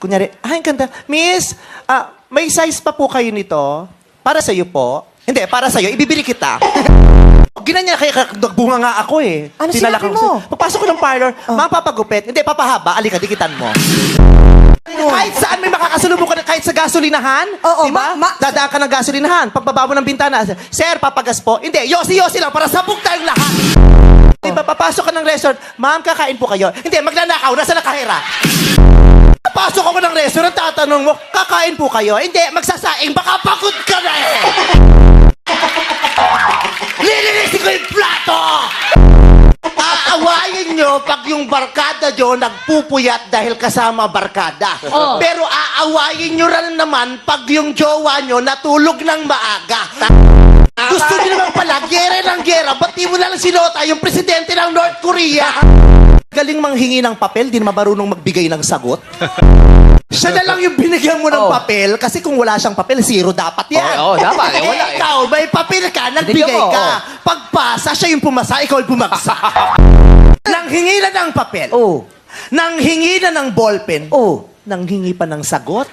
Kunyari, ay, ang ganda. Miss, may size pa po kayo nito? Para sa'yo po. Hindi, para sa'yo. Ibibili kita. Ginanya kaya nagbunga nga ako eh. Ano Tinalak sinabi ako. mo? Papasok ko ng parlor, ma'am, papagupit. Hindi, papahaba. Alika, dikitan mo. Kahit saan may makakasalubong ka, kahit sa gasolinahan, Oo, di ba? Dadaan ka ng gasolinahan. Pagbaba mo ng bintana, sir, papagas po. Hindi, yosi-yosi lang para sabog tayong lahat. Di ba, papasok ka ng restaurant, ma'am, kakain po kayo. Hindi, magnanakaw, nasa nakahira. Papasok ako ng restaurant, tatanong mo, kakain po kayo. Hindi, magsasaing, baka pagod ka na eh. Lilinisin ko yung plato! Aawayin nyo pag yung barkada nyo nagpupuyat dahil kasama barkada. Oh. Pero aawayin nyo rin naman pag yung jowa nyo natulog ng maaga. Gusto nyo naman pala, gere ng gera, ba't di mo nalang sinota yung presidente ng North Korea? Galing manghingi ng papel, di naman marunong magbigay ng sagot. Siya na lang yung binigyan mo ng papel kasi kung wala siyang papel, zero dapat yan. Oo, dapat. Wala eh. Ikaw, may papel ka, nagbigay Binigyan mo, ka. oo. Pagpasa, siya yung pumasa, ikaw yung bumagsak. Nanghingi na ng papel. Oh. Nanghingi na ng ballpen. Oh. Nanghingi pa ng sagot.